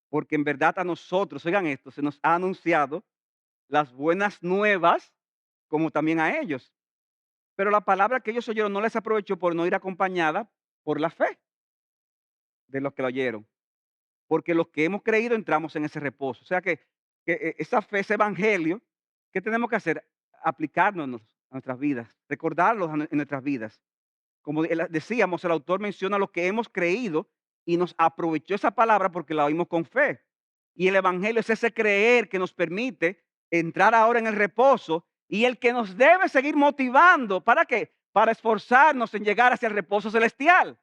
porque en verdad a nosotros, oigan esto, se nos ha anunciado las buenas nuevas como también a ellos. Pero la palabra que ellos oyeron no les aprovechó por no ir acompañada por la fe de los que la oyeron. Porque los que hemos creído entramos en ese reposo. O sea que esa fe, ese evangelio, ¿qué tenemos que hacer? Aplicárnoslos a nuestras vidas, recordarlos en nuestras vidas. Como decíamos, el autor menciona lo que hemos creído y nos aprovechó esa palabra porque la oímos con fe. Y el evangelio es ese creer que nos permite entrar ahora en el reposo y el que nos debe seguir motivando. ¿Para qué? Para esforzarnos en llegar hacia el reposo celestial.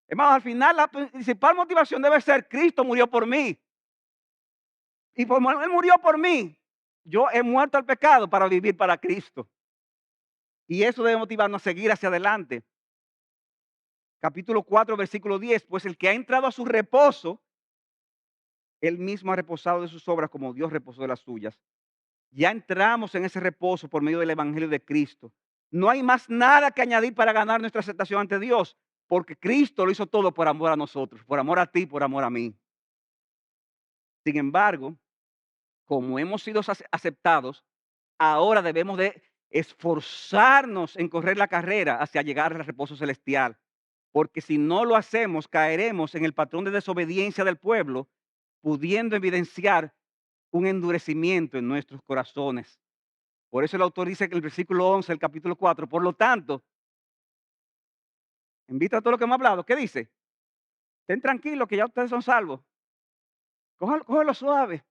Hermanos, al final la principal motivación debe ser Cristo murió por mí. Y como Él murió por mí, yo he muerto al pecado para vivir para Cristo. Y eso debe motivarnos a seguir hacia adelante. Capítulo 4, versículo 10, pues el que ha entrado a su reposo, él mismo ha reposado de sus obras como Dios reposó de las suyas. Ya entramos en ese reposo por medio del Evangelio de Cristo. No hay más nada que añadir para ganar nuestra aceptación ante Dios, porque Cristo lo hizo todo por amor a nosotros, por amor a ti, por amor a mí. Sin embargo, como hemos sido aceptados, ahora debemos de esforzarnos en correr la carrera hacia llegar al reposo celestial. Porque si no lo hacemos, caeremos en el patrón de desobediencia del pueblo, pudiendo evidenciar un endurecimiento en nuestros corazones. Por eso el autor dice que el versículo 11 del capítulo 4, por lo tanto, invita a todo lo que hemos hablado, ¿qué dice? Estén tranquilos que ya ustedes son salvos. Cógelo suave.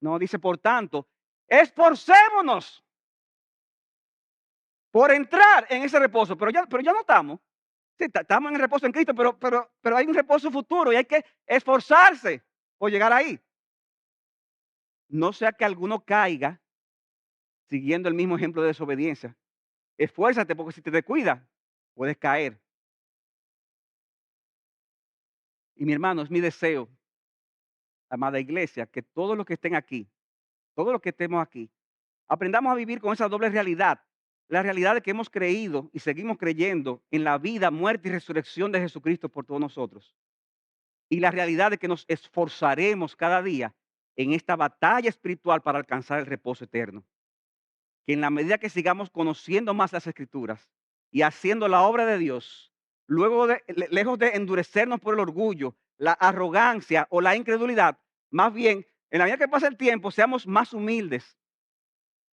No, dice, por tanto, esforcémonos por entrar en ese reposo. Pero ya no estamos. Sí, estamos en el reposo en Cristo, pero hay un reposo futuro y hay que esforzarse por llegar ahí. No sea que alguno caiga siguiendo el mismo ejemplo de desobediencia. Esfuérzate porque si te descuidas, puedes caer. Y mi hermano, es mi deseo, amada iglesia, que todos los que estén aquí, todos los que estemos aquí, aprendamos a vivir con esa doble realidad. La realidad de que hemos creído y seguimos creyendo en la vida, muerte y resurrección de Jesucristo por todos nosotros. Y la realidad de que nos esforzaremos cada día en esta batalla espiritual para alcanzar el reposo eterno. Que en la medida que sigamos conociendo más las Escrituras y haciendo la obra de Dios, luego lejos de endurecernos por el orgullo, la arrogancia o la incredulidad, más bien, en la medida que pasa el tiempo, seamos más humildes,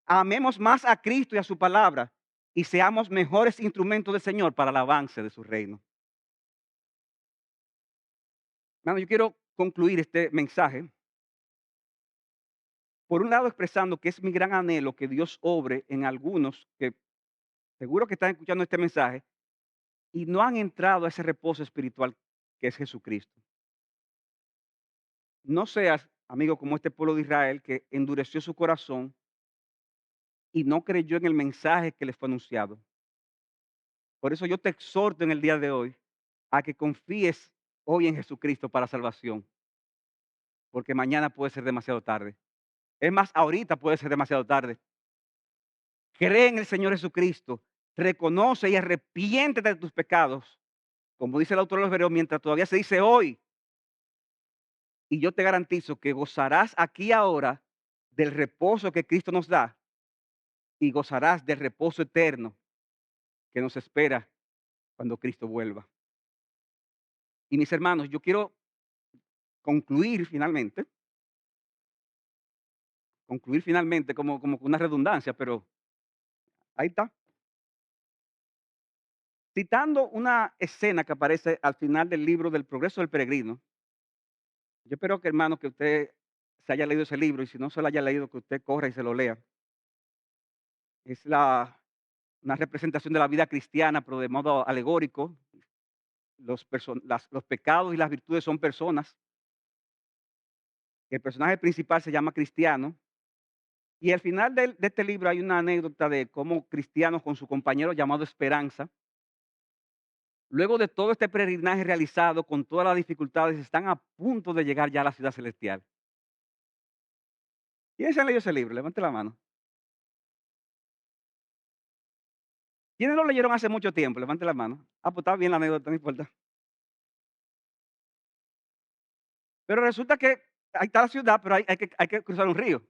amemos más a Cristo y a su palabra y seamos mejores instrumentos del Señor para el avance de su reino. Hermano, yo quiero concluir este mensaje, por un lado expresando que es mi gran anhelo que Dios obre en algunos que seguro que están escuchando este mensaje y no han entrado a ese reposo espiritual que es Jesucristo. No seas, amigo, como este pueblo de Israel que endureció su corazón y no creyó en el mensaje que les fue anunciado. Por eso yo te exhorto en el día de hoy a que confíes hoy en Jesucristo para salvación, porque mañana puede ser demasiado tarde. Es más, ahorita puede ser demasiado tarde. Cree en el Señor Jesucristo, reconoce y arrepiéntete de tus pecados, como dice el autor de los Hebreos, mientras todavía se dice hoy. Y yo te garantizo que gozarás aquí ahora del reposo que Cristo nos da y gozarás del reposo eterno que nos espera cuando Cristo vuelva. Y mis hermanos, yo quiero concluir finalmente como una redundancia, pero ahí está. Citando una escena que aparece al final del libro del Progreso del Peregrino, Yo espero que, hermano, que usted se haya leído ese libro y si no se lo haya leído, que usted corra y se lo lea. Es una representación de la vida cristiana, pero de modo alegórico. Los pecados y las virtudes son personas. El personaje principal se llama Cristiano. Y al final de este libro hay una anécdota de cómo Cristiano con su compañero llamado Esperanza, luego de todo este peregrinaje realizado con todas las dificultades, están a punto de llegar ya a la ciudad celestial. ¿Quiénes se han leído ese libro? Levante la mano. ¿Quiénes lo leyeron hace mucho tiempo? Levante la mano. Ah, pues está bien la anécdota, no importa. Pero resulta que ahí está la ciudad, pero hay que cruzar un río,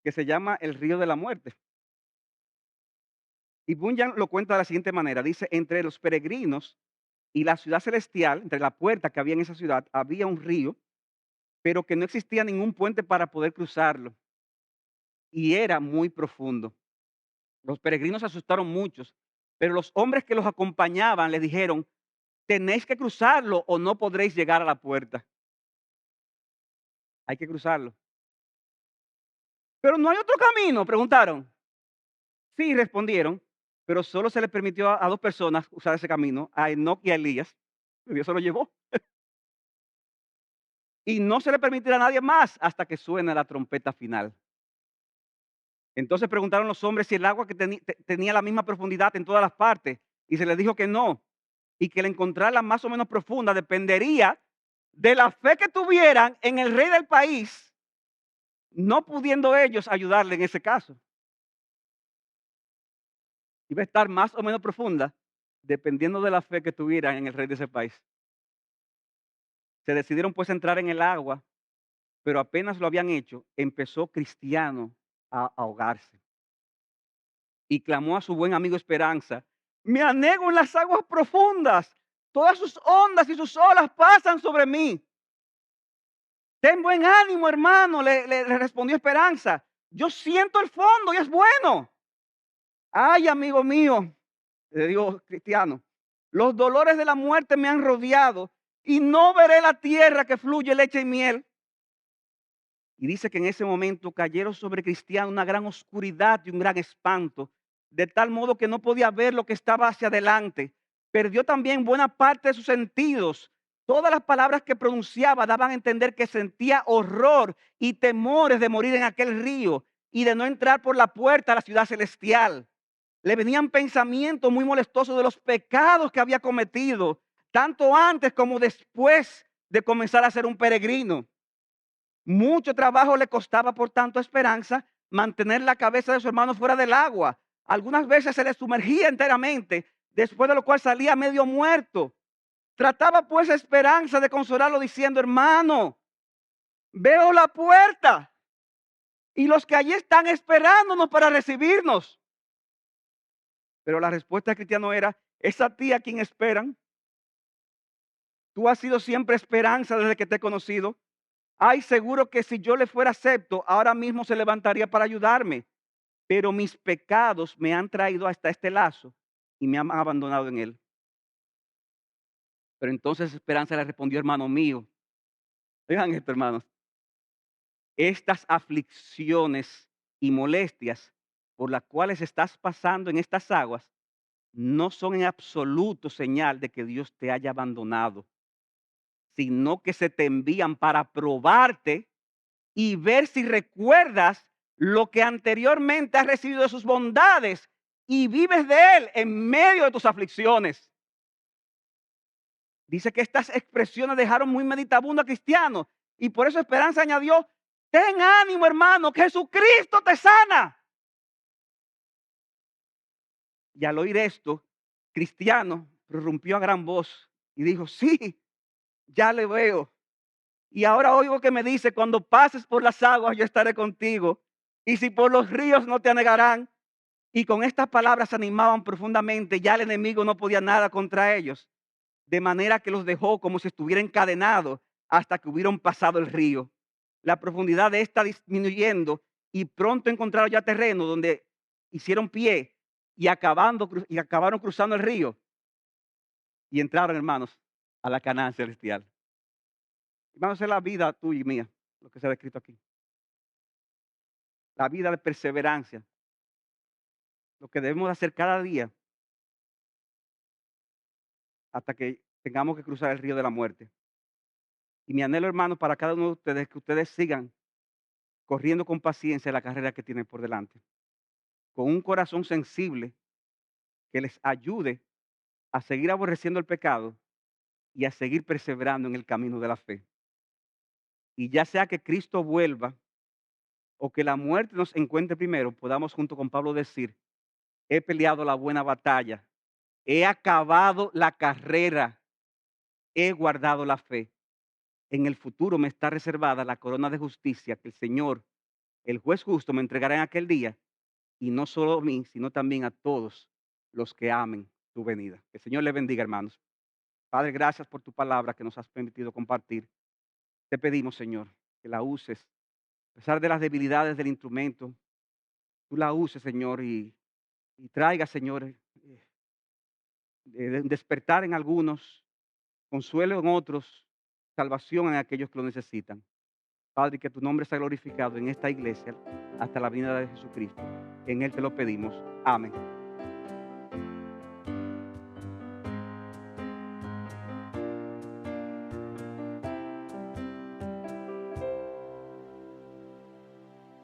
que se llama el Río de la Muerte. Y Bunyan lo cuenta de la siguiente manera. Dice, entre los peregrinos y la ciudad celestial, entre la puerta que había en esa ciudad, había un río, pero que no existía ningún puente para poder cruzarlo. Y era muy profundo. Los peregrinos se asustaron muchos, pero los hombres que los acompañaban les dijeron, tenéis que cruzarlo o no podréis llegar a la puerta. Hay que cruzarlo. Pero no hay otro camino, preguntaron. Sí, respondieron, pero solo se les permitió a dos personas usar ese camino, a Enoc y a Elías. Y Dios se lo llevó. Y no se le permitirá a nadie más hasta que suene la trompeta final. Entonces preguntaron los hombres si el agua que tenía la misma profundidad en todas las partes, y se les dijo que no, y que el encontrarla más o menos profunda dependería de la fe que tuvieran en el rey del país, no pudiendo ellos ayudarle en ese caso. Iba a estar más o menos profunda dependiendo de la fe que tuvieran en el rey de ese país. Se decidieron pues a entrar en el agua, pero apenas lo habían hecho, empezó Cristiano a ahogarse y clamó a su buen amigo Esperanza, me anego en las aguas profundas, todas sus ondas y sus olas pasan sobre mí. Ten buen ánimo, hermano, le respondió Esperanza. Yo siento el fondo y es bueno. Ay, amigo mío, le dijo Cristiano, los dolores de la muerte me han rodeado y no veré la tierra que fluye leche y miel. Y dice que en ese momento cayeron sobre Cristiano una gran oscuridad y un gran espanto, de tal modo que no podía ver lo que estaba hacia adelante. Perdió también buena parte de sus sentidos. Todas las palabras que pronunciaba daban a entender que sentía horror y temores de morir en aquel río y de no entrar por la puerta a la ciudad celestial. Le venían pensamientos muy molestosos de los pecados que había cometido, tanto antes como después de comenzar a ser un peregrino. Mucho trabajo le costaba, por tanto, a Esperanza mantener la cabeza de su hermano fuera del agua. Algunas veces se le sumergía enteramente, después de lo cual salía medio muerto. Trataba pues Esperanza de consolarlo diciendo, hermano, veo la puerta y los que allí están esperándonos para recibirnos. Pero la respuesta de Cristiano era, es a ti a quien esperan. Tú has sido siempre esperanza desde que te he conocido. Ay, seguro que si yo le fuera acepto, ahora mismo se levantaría para ayudarme. Pero mis pecados me han traído hasta este lazo y me han abandonado en él. Pero entonces Esperanza le respondió, hermano mío, oigan esto, hermanos, estas aflicciones y molestias por las cuales estás pasando en estas aguas no son en absoluto señal de que Dios te haya abandonado, sino que se te envían para probarte y ver si recuerdas lo que anteriormente has recibido de sus bondades y vives de él en medio de tus aflicciones. Dice que estas expresiones dejaron muy meditabundo a Cristiano y por eso Esperanza añadió, ten ánimo, hermano, que Jesucristo te sana. Y al oír esto, Cristiano prorrumpió a gran voz y dijo, sí, ya le veo. Y ahora oigo que me dice, cuando pases por las aguas yo estaré contigo. Y si por los ríos no te anegarán. Y con estas palabras se animaban profundamente. Ya el enemigo no podía nada contra ellos. De manera que los dejó como si estuviera encadenado hasta que hubieron pasado el río. La profundidad de esta disminuyendo y pronto encontraron ya terreno donde hicieron pie y acabaron cruzando el río. Y entraron, hermanos, a la Canaán celestial. Hermanos, es la vida tuya y mía, lo que se ha descrito aquí. La vida de perseverancia, lo que debemos hacer cada día hasta que tengamos que cruzar el río de la muerte. Y mi anhelo, hermano, para cada uno de ustedes es que ustedes sigan corriendo con paciencia la carrera que tienen por delante, con un corazón sensible que les ayude a seguir aborreciendo el pecado y a seguir perseverando en el camino de la fe. Y ya sea que Cristo vuelva o que la muerte nos encuentre primero, podamos junto con Pablo decir, he peleado la buena batalla, he acabado la carrera, he guardado la fe. En el futuro me está reservada la corona de justicia que el Señor, el juez justo, me entregará en aquel día, y no solo a mí, sino también a todos los que amen tu venida. Que el Señor le bendiga, hermanos. Padre, gracias por tu palabra que nos has permitido compartir. Te pedimos, Señor, que la uses, a pesar de las debilidades del instrumento, tú la uses, Señor, y traiga, Señor, despertar en algunos, consuelo en otros, salvación en aquellos que lo necesitan. Padre, que tu nombre sea glorificado en esta iglesia hasta la venida de Jesucristo. En Él te lo pedimos. Amén.